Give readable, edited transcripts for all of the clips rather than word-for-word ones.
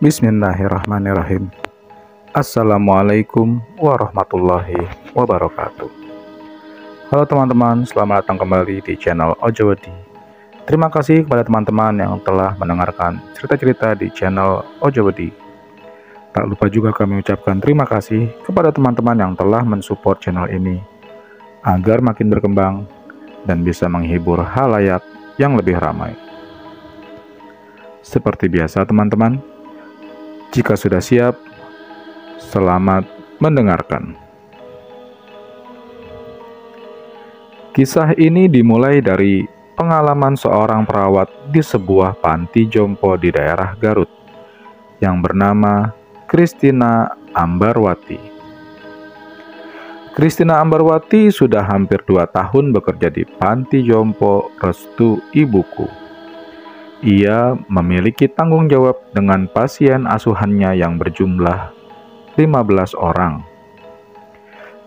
Bismillahirrahmanirrahim. Assalamualaikum warahmatullahi wabarakatuh. Halo teman-teman, selamat datang kembali di channel Ojowedi. Terima kasih kepada teman-teman yang telah mendengarkan cerita-cerita di channel Ojowedi. Tak lupa juga kami ucapkan terima kasih kepada teman-teman yang telah mensupport channel ini agar makin berkembang dan bisa menghibur halayak yang lebih ramai. Seperti biasa teman-teman, jika sudah siap, selamat mendengarkan. Kisah ini dimulai dari pengalaman seorang perawat di sebuah panti jompo di daerah Garut yang bernama Kristina Ambarwati. Kristina Ambarwati sudah hampir 2 tahun bekerja di panti jompo Restu Ibuku. Ia memiliki tanggung jawab dengan pasien asuhannya yang berjumlah 15 orang.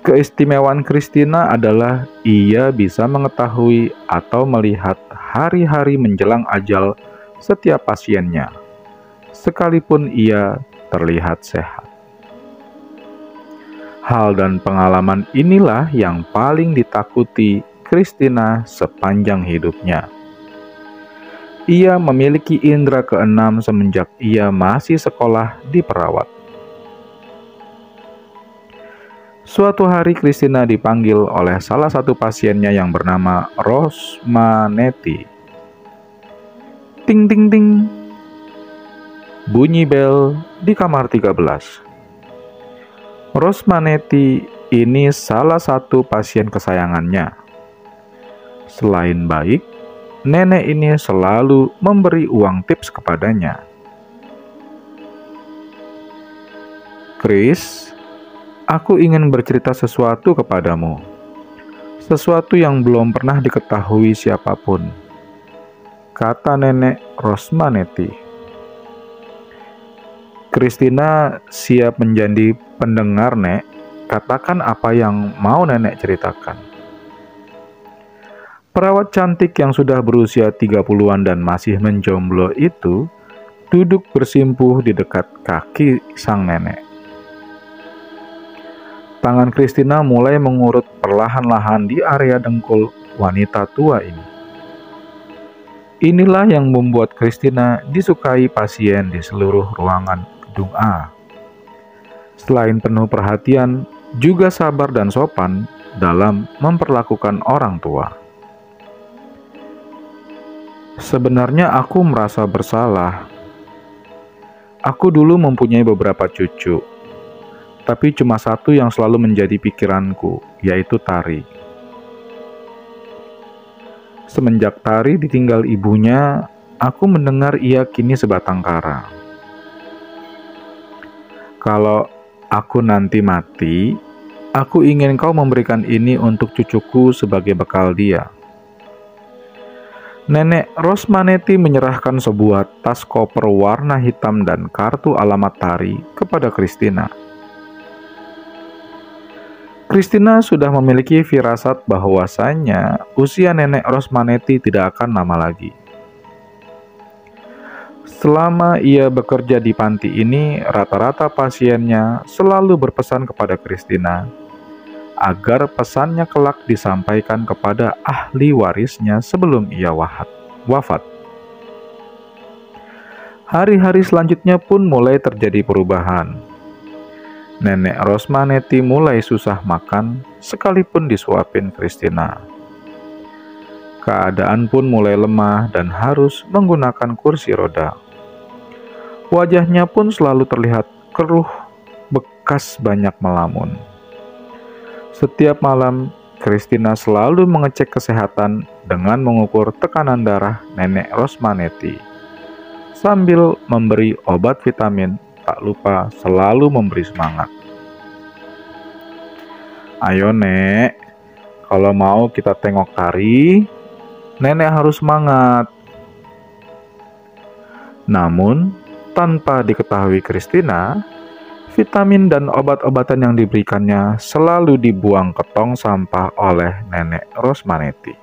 Keistimewaan Kristina adalah ia bisa mengetahui atau melihat hari-hari menjelang ajal setiap pasiennya, sekalipun ia terlihat sehat. Hal dan pengalaman inilah yang paling ditakuti Kristina sepanjang hidupnya. Ia memiliki indera keenam semenjak ia masih sekolah di perawat. Suatu hari Kristina dipanggil oleh salah satu pasiennya yang bernama Rosmaneti. Ting ting ting. Bunyi bel di kamar 13. Rosmaneti ini salah satu pasien kesayangannya. Selain baik, nenek ini selalu memberi uang tips kepadanya. "Kris, aku ingin bercerita sesuatu kepadamu. Sesuatu yang belum pernah diketahui siapapun," kata nenek Rosmaneti. Kristina siap menjadi pendengar, Nek. Katakan apa yang mau nenek ceritakan. Perawat cantik yang sudah berusia 30-an dan masih menjomblo itu duduk bersimpuh di dekat kaki sang nenek. Tangan Kristina mulai mengurut perlahan-lahan di area dengkul wanita tua ini. Inilah yang membuat Kristina disukai pasien di seluruh ruangan gedung A. Selain penuh perhatian, juga sabar dan sopan dalam memperlakukan orang tua. "Sebenarnya aku merasa bersalah. Aku dulu mempunyai beberapa cucu, tapi cuma satu yang selalu menjadi pikiranku, yaitu Tari. Semenjak Tari ditinggal ibunya, aku mendengar ia kini sebatang kara. Kalau aku nanti mati, aku ingin kau memberikan ini untuk cucuku sebagai bekal dia." Nenek Rosmaneti menyerahkan sebuah tas koper warna hitam dan kartu alamat Tari kepada Kristina. Kristina sudah memiliki firasat bahwasanya usia nenek Rosmaneti tidak akan lama lagi. Selama ia bekerja di panti ini, rata-rata pasiennya selalu berpesan kepada Kristina agar pesannya kelak disampaikan kepada ahli warisnya sebelum ia wafat. Hari-hari selanjutnya pun mulai terjadi perubahan. Nenek Rosmaneti mulai susah makan sekalipun disuapin Kristina. Keadaan pun mulai lemah dan harus menggunakan kursi roda. Wajahnya pun selalu terlihat keruh bekas banyak melamun. Setiap malam, Kristina selalu mengecek kesehatan dengan mengukur tekanan darah nenek Rosmaneti. Sambil memberi obat vitamin, tak lupa selalu memberi semangat. "Ayo Nek, kalau mau kita tengok Tari, nenek harus semangat." Namun, tanpa diketahui Kristina, vitamin dan obat-obatan yang diberikannya selalu dibuang ke tong sampah oleh nenek Rosmaneti.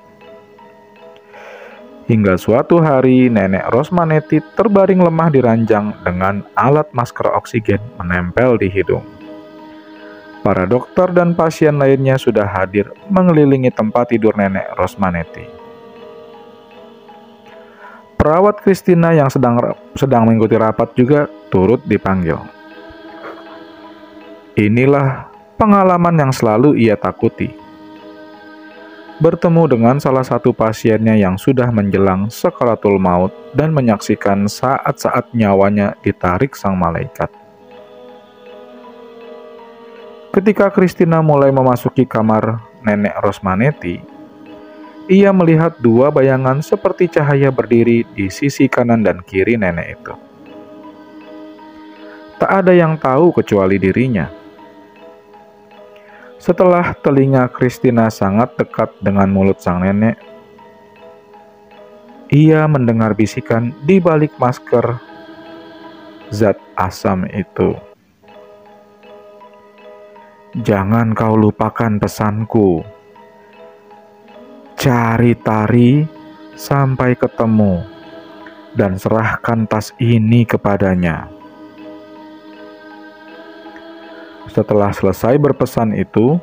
Hingga suatu hari Nenek Rosmanetti terbaring lemah di ranjang dengan alat masker oksigen menempel di hidung. Para dokter dan pasien lainnya sudah hadir mengelilingi tempat tidur Nenek Rosmanetti. Perawat Christina yang sedang mengikuti rapat juga turut dipanggil. Inilah pengalaman yang selalu ia takuti. Bertemu dengan salah satu pasiennya yang sudah menjelang sakaratul maut dan menyaksikan saat-saat nyawanya ditarik sang malaikat. Ketika Christina mulai memasuki kamar Nenek Rosmanetti, ia melihat dua bayangan seperti cahaya berdiri di sisi kanan dan kiri nenek itu. Tak ada yang tahu kecuali dirinya. Setelah telinga Christina sangat dekat dengan mulut sang nenek, ia mendengar bisikan di balik masker zat asam itu. "Jangan kau lupakan pesanku. Cari Tari sampai ketemu dan serahkan tas ini kepadanya." Setelah selesai berpesan itu,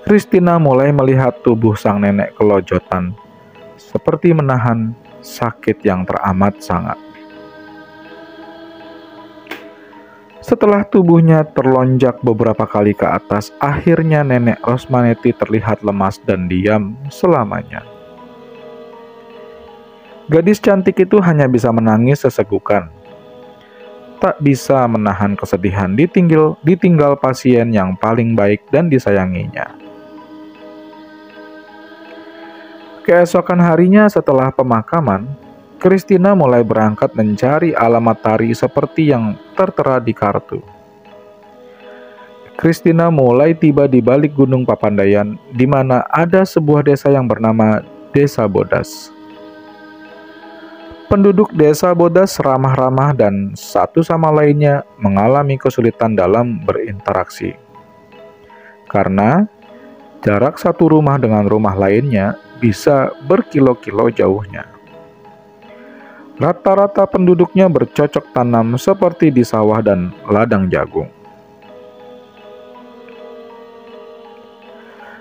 Christina mulai melihat tubuh sang nenek kelojotan, seperti menahan sakit yang teramat sangat. Setelah tubuhnya terlonjak beberapa kali ke atas, akhirnya Nenek Rosmanetti terlihat lemas dan diam selamanya. Gadis cantik itu hanya bisa menangis sesegukan. Tak bisa menahan kesedihan ditinggal pasien yang paling baik dan disayanginya. Keesokan harinya setelah pemakaman, Christina mulai berangkat mencari alamat Tari seperti yang tertera di kartu. Christina mulai tiba di balik Gunung Papandayan, di mana ada sebuah desa yang bernama Desa Bodas. Penduduk desa Bodas ramah-ramah dan satu sama lainnya mengalami kesulitan dalam berinteraksi. Karena jarak satu rumah dengan rumah lainnya bisa berkilo-kilo jauhnya. Rata-rata penduduknya bercocok tanam seperti di sawah dan ladang jagung.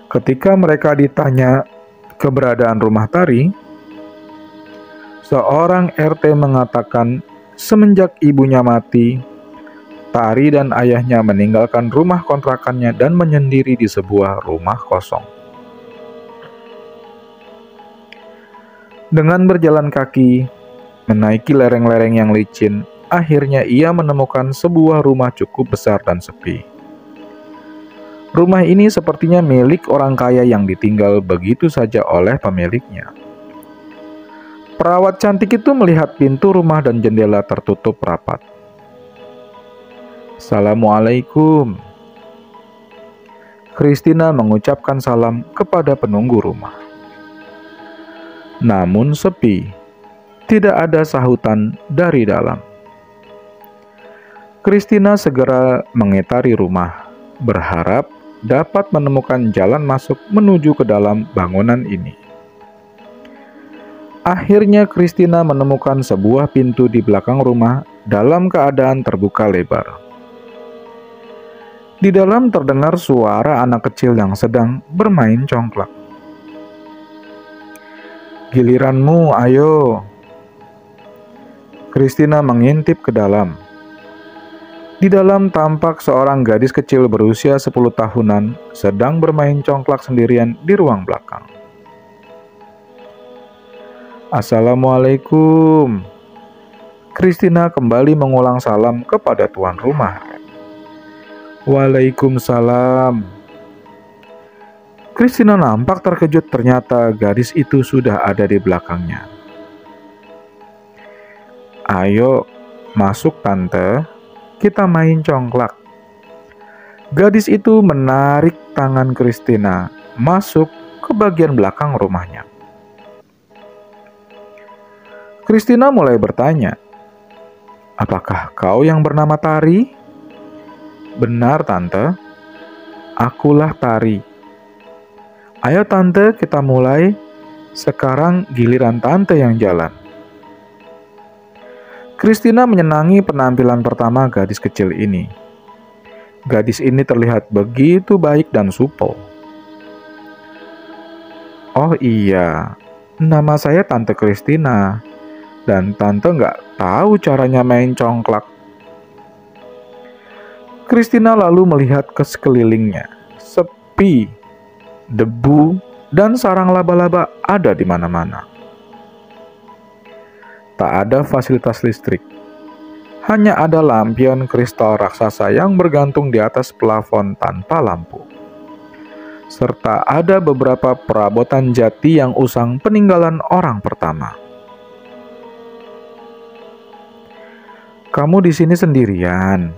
Ketika mereka ditanya keberadaan rumah Tari, seorang RT mengatakan semenjak ibunya mati, Tari dan ayahnya meninggalkan rumah kontrakannya dan menyendiri di sebuah rumah kosong. Dengan berjalan kaki, menaiki lereng-lereng yang licin, akhirnya ia menemukan sebuah rumah cukup besar dan sepi. Rumah ini sepertinya milik orang kaya yang ditinggal begitu saja oleh pemiliknya. Perawat cantik itu melihat pintu rumah dan jendela tertutup rapat. "Assalamualaikum." Christina mengucapkan salam kepada penunggu rumah. Namun sepi, tidak ada sahutan dari dalam. Christina segera mengitari rumah, berharap dapat menemukan jalan masuk menuju ke dalam bangunan ini. Akhirnya Christina menemukan sebuah pintu di belakang rumah dalam keadaan terbuka lebar. Di dalam terdengar suara anak kecil yang sedang bermain congklak. "Giliranmu, ayo." Christina mengintip ke dalam. Di dalam tampak seorang gadis kecil berusia 10 tahunan sedang bermain congklak sendirian di ruang belakang. "Assalamualaikum." Christina kembali mengulang salam kepada tuan rumah. "Waalaikumsalam." Christina nampak terkejut, ternyata gadis itu sudah ada di belakangnya. "Ayo, masuk tante, kita main congklak." Gadis itu menarik tangan Christina masuk ke bagian belakang rumahnya. Christina mulai bertanya, "Apakah kau yang bernama Tari?" "Benar, tante. Akulah Tari." "Ayo tante, kita mulai. Sekarang giliran tante yang jalan. Christina menyenangi penampilan pertama gadis kecil ini. Gadis ini terlihat begitu baik dan supel. Oh iya, nama saya Tante Christina. Dan tante nggak tahu caranya main congklak. Christina lalu melihat ke sekelilingnya. Sepi, debu, dan sarang laba-laba ada di mana-mana. Tak ada fasilitas listrik. Hanya ada lampion kristal raksasa yang bergantung di atas plafon tanpa lampu. Serta ada beberapa perabotan jati yang usang peninggalan orang pertama. Kamu di sini sendirian?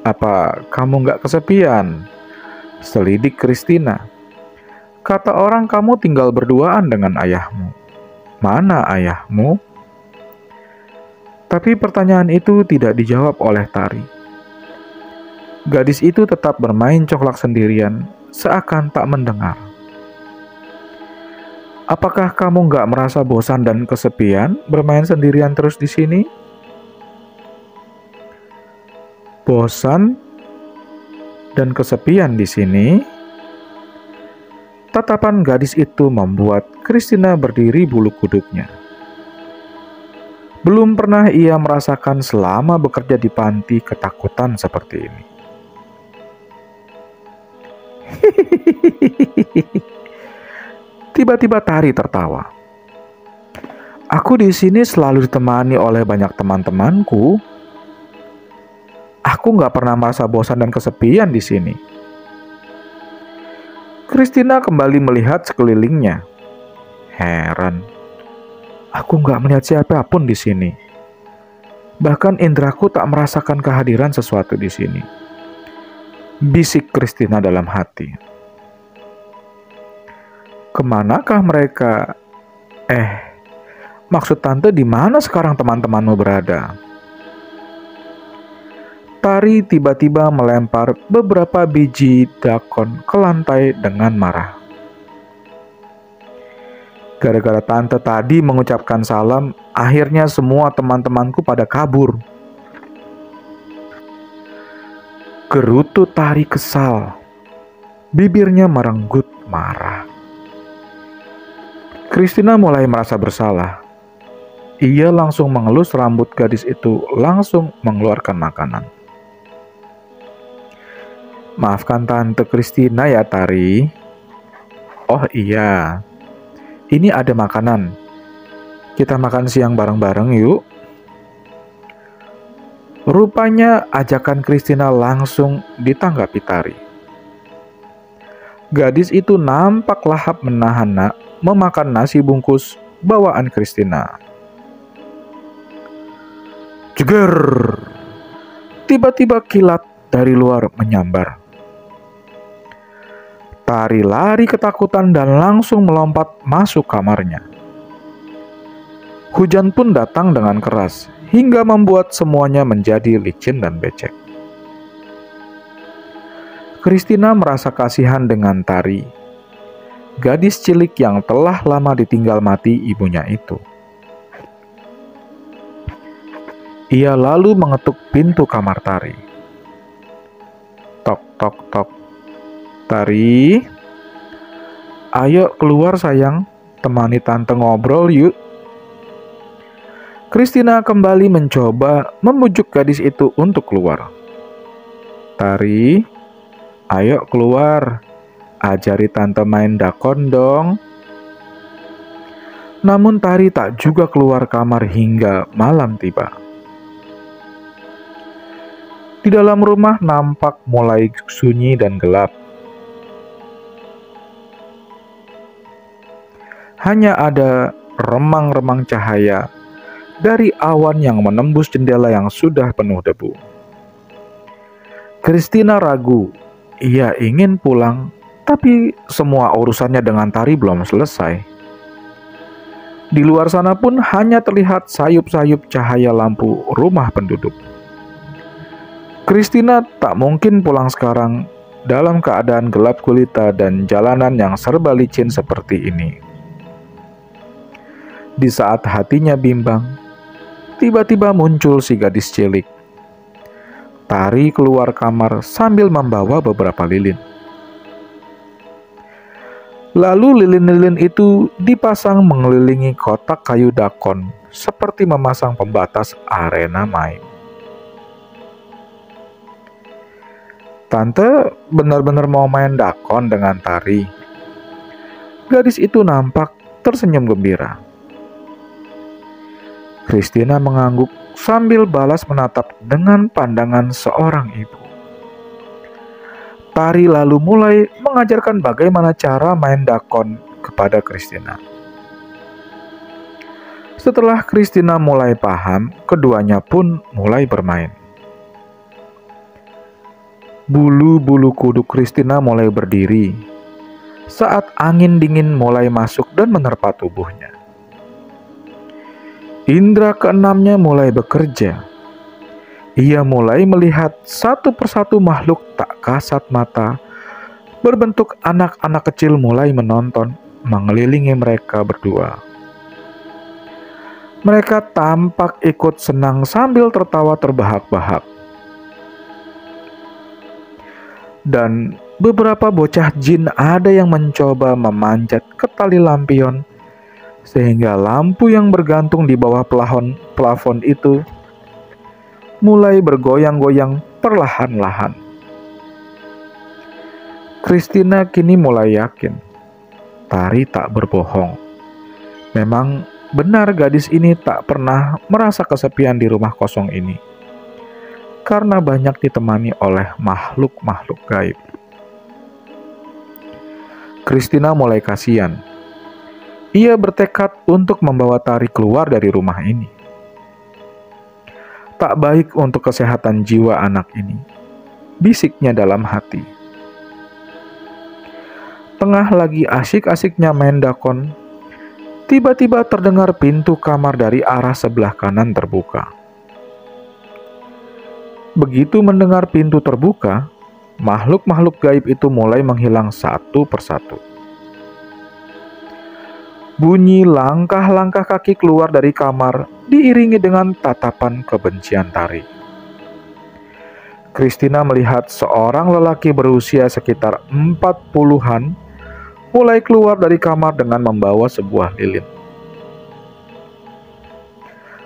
Apa kamu nggak kesepian? Selidik Christina. Kata orang kamu tinggal berduaan dengan ayahmu. Mana ayahmu? Tapi pertanyaan itu tidak dijawab oleh Tari. Gadis itu tetap bermain congklak sendirian, seakan tak mendengar. Apakah kamu nggak merasa bosan dan kesepian bermain sendirian terus di sini? Bosan dan kesepian di sini? Tatapan gadis itu membuat Christina berdiri bulu kuduknya. Belum pernah ia merasakan selama bekerja di panti ketakutan seperti ini. Tiba-tiba Tari tertawa. Aku di sini selalu ditemani oleh banyak teman-temanku. Aku nggak pernah merasa bosan dan kesepian di sini. Christina kembali melihat sekelilingnya. Heran. Aku nggak melihat siapapun di sini. Bahkan indraku tak merasakan kehadiran sesuatu di sini. Bisik Christina dalam hati. Kemanakah mereka? Maksud tante di mana sekarang teman-temanmu berada? Tari tiba-tiba melempar beberapa biji dakon ke lantai dengan marah. Gara-gara tante tadi mengucapkan salam, akhirnya semua teman-temanku pada kabur. Gerutu Tari kesal. Bibirnya merenggut marah. Christina mulai merasa bersalah. Ia langsung mengelus rambut gadis itu, langsung mengeluarkan makanan. Maafkan Tante Christina ya Tari. Oh iya. Ini ada makanan. Kita makan siang bareng-bareng yuk. Rupanya ajakan Christina langsung ditanggapi Tari. Gadis itu nampak lahap menahan memakan nasi bungkus bawaan Christina. Jeger! Tiba-tiba kilat dari luar menyambar. Tari lari ketakutan dan langsung melompat masuk kamarnya. Hujan pun datang dengan keras, hingga membuat semuanya menjadi licin dan becek. Christina merasa kasihan dengan Tari, gadis cilik yang telah lama ditinggal mati ibunya itu. Ia lalu mengetuk pintu kamar Tari. Tok, tok, tok. Tari, ayo keluar sayang, temani tante ngobrol yuk. Christina kembali mencoba membujuk gadis itu untuk keluar. Tari, ayo keluar, ajari tante main dakon dong. Namun Tari tak juga keluar kamar hingga malam tiba. Di dalam rumah nampak mulai sunyi dan gelap. Hanya ada remang-remang cahaya dari awan yang menembus jendela yang sudah penuh debu. Christina ragu, ia ingin pulang, tapi semua urusannya dengan Tari belum selesai. Di luar sana pun hanya terlihat sayup-sayup cahaya lampu rumah penduduk. Christina tak mungkin pulang sekarang dalam keadaan gelap gulita dan jalanan yang serba licin seperti ini. Di saat hatinya bimbang, tiba-tiba muncul si gadis cilik. Tari keluar kamar sambil membawa beberapa lilin. Lalu lilin-lilin itu dipasang mengelilingi kotak kayu dakon seperti memasang pembatas arena main. Tante benar-benar mau main dakon dengan Tari. Gadis itu nampak tersenyum gembira. Christina mengangguk sambil balas menatap dengan pandangan seorang ibu. Tari lalu mulai mengajarkan bagaimana cara main dakon kepada Christina. Setelah Christina mulai paham, keduanya pun mulai bermain. Bulu-bulu kuduk Christina mulai berdiri saat angin dingin mulai masuk dan menerpa tubuhnya. Indra keenamnya mulai bekerja. Ia mulai melihat satu persatu makhluk tak kasat mata berbentuk anak-anak kecil mulai menonton, mengelilingi mereka berdua. Mereka tampak ikut senang sambil tertawa terbahak-bahak. Dan beberapa bocah jin ada yang mencoba memanjat ke tali lampion, sehingga lampu yang bergantung di bawah plafon itu mulai bergoyang-goyang perlahan-lahan. Christina kini mulai yakin Tari tak berbohong. Memang benar gadis ini tak pernah merasa kesepian di rumah kosong ini, karena banyak ditemani oleh makhluk-makhluk gaib. Christina mulai kasihan. Ia bertekad untuk membawa Tari keluar dari rumah ini. Tak baik untuk kesehatan jiwa anak ini, bisiknya dalam hati. Tengah lagi asik-asiknya main dakon, tiba-tiba terdengar pintu kamar dari arah sebelah kanan terbuka. Begitu mendengar pintu terbuka, makhluk-makhluk gaib itu mulai menghilang satu persatu. Bunyi langkah-langkah kaki keluar dari kamar diiringi dengan tatapan kebencian Tari. Christina melihat seorang lelaki berusia sekitar 40-an mulai keluar dari kamar dengan membawa sebuah lilin.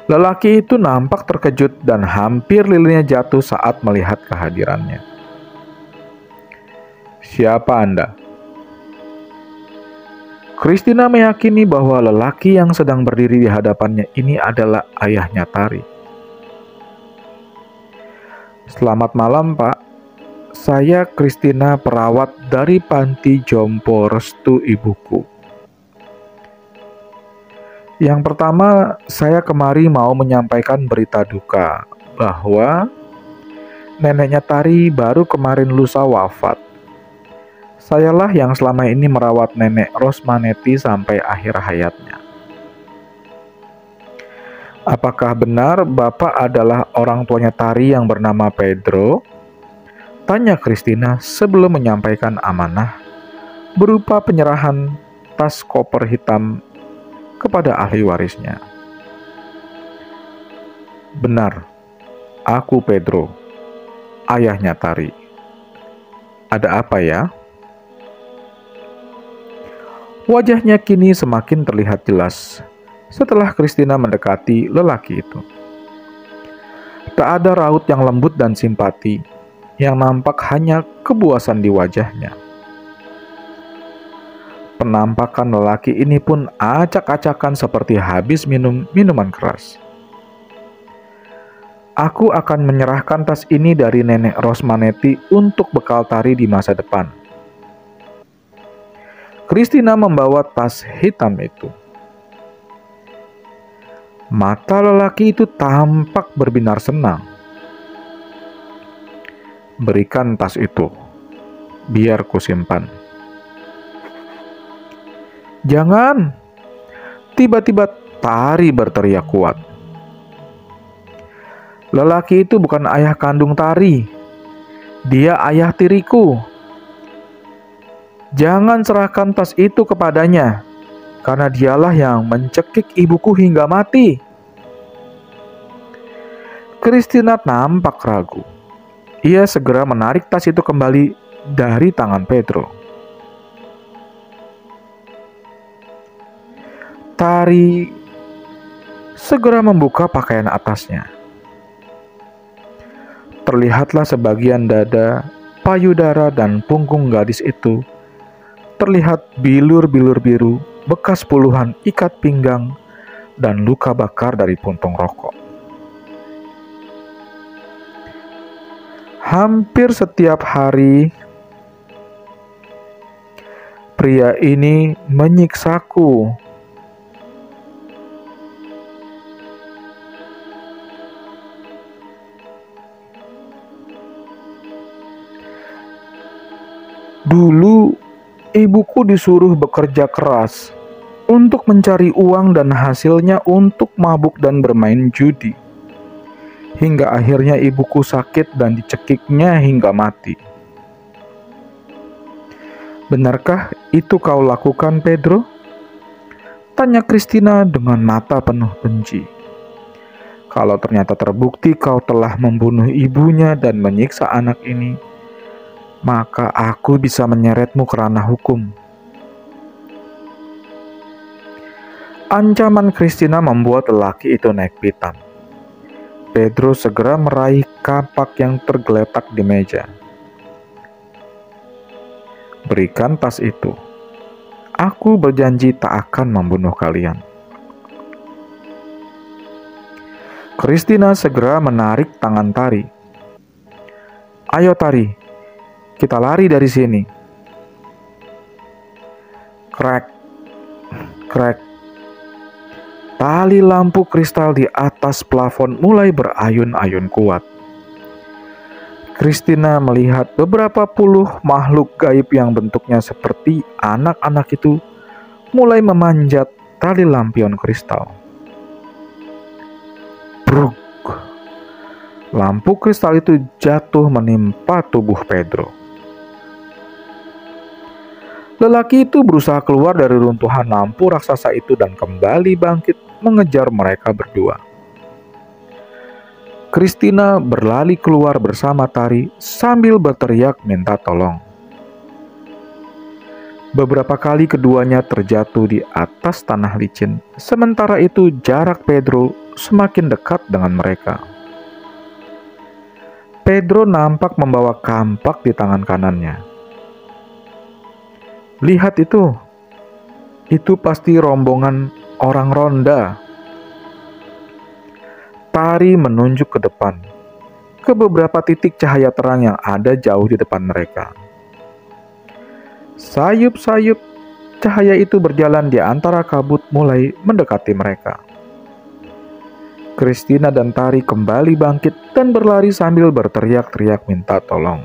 Lelaki itu nampak terkejut dan hampir lilinnya jatuh saat melihat kehadirannya. "Siapa Anda?" Christina meyakini bahwa lelaki yang sedang berdiri di hadapannya ini adalah ayahnya Tari. "Selamat malam, Pak. Saya Christina, perawat dari Panti Jompo Restu Ibuku. Yang pertama, saya kemari mau menyampaikan berita duka bahwa neneknya Tari baru kemarin lusa wafat. Sayalah yang selama ini merawat nenek Rosmanetti sampai akhir hayatnya." "Apakah benar Bapak adalah orang tuanya Tari yang bernama Pedro?" tanya Christina sebelum menyampaikan amanah berupa penyerahan tas koper hitam kepada ahli warisnya. "Benar, aku Pedro, ayahnya Tari. Ada apa ya?" Wajahnya kini semakin terlihat jelas setelah Christina mendekati lelaki itu. Tak ada raut yang lembut dan simpati, yang nampak hanya kebuasan di wajahnya. Penampakan lelaki ini pun acak-acakan seperti habis minum minuman keras. "Aku akan menyerahkan tas ini dari nenek Rosmanetti untuk bekal Tari di masa depan." Christina membawa tas hitam itu. Mata lelaki itu tampak berbinar senang. "Berikan tas itu, biar kusimpan." "Jangan!" Tiba-tiba Tari berteriak kuat. "Lelaki itu bukan ayah kandung Tari. Dia ayah tiriku. Jangan serahkan tas itu kepadanya," karena dialah yang mencekik ibuku hingga mati. Christina nampak ragu. Ia segera menarik tas itu kembali dari tangan Pedro. Tari segera membuka pakaian atasnya. Terlihatlah sebagian dada, payudara, dan punggung gadis itu. Terlihat bilur-bilur biru, bekas puluhan ikat pinggang, dan luka bakar dari puntung rokok. Hampir setiap hari, pria ini menyiksaku. Dulu, ibuku disuruh bekerja keras untuk mencari uang dan hasilnya untuk mabuk dan bermain judi. Hingga akhirnya ibuku sakit dan dicekiknya hingga mati. Benarkah itu kau lakukan, Pedro? Tanya Christina dengan mata penuh benci. Kalau ternyata terbukti kau telah membunuh ibunya dan menyiksa anak ini, maka aku bisa menyeretmu ke ranah hukum. Ancaman Christina membuat lelaki itu naik pitam. Pedro segera meraih kapak yang tergeletak di meja. Berikan tas itu. Aku berjanji tak akan membunuh kalian. Christina segera menarik tangan Tari. Ayo Tari, kita lari dari sini. Krek, krek. Tali lampu kristal di atas plafon mulai berayun-ayun kuat. Christina melihat beberapa puluh makhluk gaib yang bentuknya seperti anak-anak itu mulai memanjat tali lampion kristal. Bruk! Lampu kristal itu jatuh menimpa tubuh Pedro. Lelaki itu berusaha keluar dari runtuhan lampu raksasa itu dan kembali bangkit mengejar mereka berdua. Christina berlari keluar bersama Tari sambil berteriak minta tolong. Beberapa kali keduanya terjatuh di atas tanah licin, sementara itu jarak Pedro semakin dekat dengan mereka. Pedro nampak membawa kampak di tangan kanannya. Lihat itu pasti rombongan orang ronda. Tari menunjuk ke depan, ke beberapa titik cahaya terang yang ada jauh di depan mereka. Sayup-sayup cahaya itu berjalan di antara kabut mulai mendekati mereka. Christina dan Tari kembali bangkit dan berlari sambil berteriak-teriak minta tolong.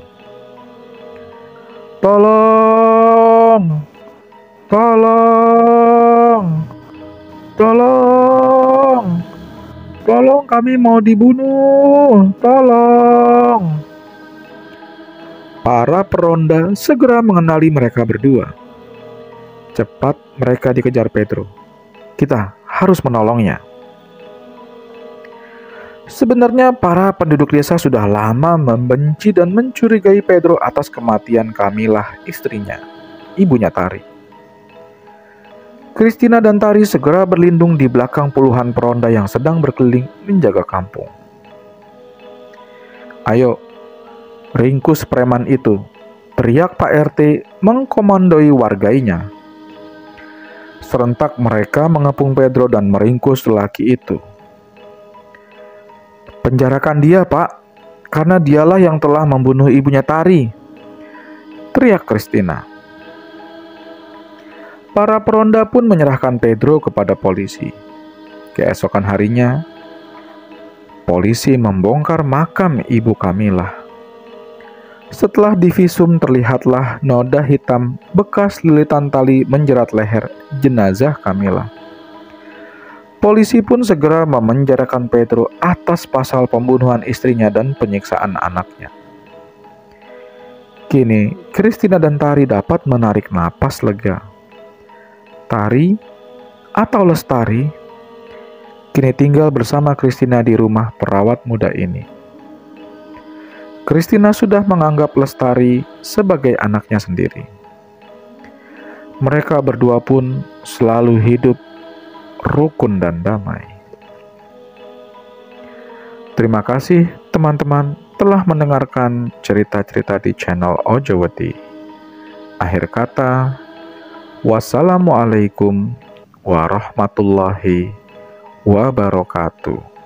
Tolong! Tolong! Tolong! Tolong, kami mau dibunuh! Tolong! Para peronda segera mengenali mereka berdua. Cepat mereka dikejar Pedro. Kita harus menolongnya. Sebenarnya para penduduk desa sudah lama membenci dan mencurigai Pedro atas kematian Kamilah, istrinya, ibunya Tari. Christina dan Tari segera berlindung di belakang puluhan peronda yang sedang berkeliling menjaga kampung. Ayo, ringkus preman itu, teriak Pak RT mengkomandoi warganya. Serentak mereka mengepung Pedro dan meringkus lelaki itu. Penjarakan dia, Pak, karena dialah yang telah membunuh ibunya Tari, teriak Christina. Para peronda pun menyerahkan Pedro kepada polisi. Keesokan harinya, polisi membongkar makam ibu Kamilah. Setelah divisum terlihatlah noda hitam bekas lilitan tali menjerat leher jenazah Kamilah. Polisi pun segera memenjarakan Pedro atas pasal pembunuhan istrinya dan penyiksaan anaknya. Kini, Christina dan Tari dapat menarik napas lega. Tari atau Lestari, kini tinggal bersama Kristina di rumah perawat muda ini. Kristina sudah menganggap Lestari sebagai anaknya sendiri. Mereka berdua pun selalu hidup rukun dan damai. Terima kasih teman-teman telah mendengarkan cerita-cerita di channel Ojowedi. Akhir kata, wassalamualaikum warahmatullahi wabarakatuh.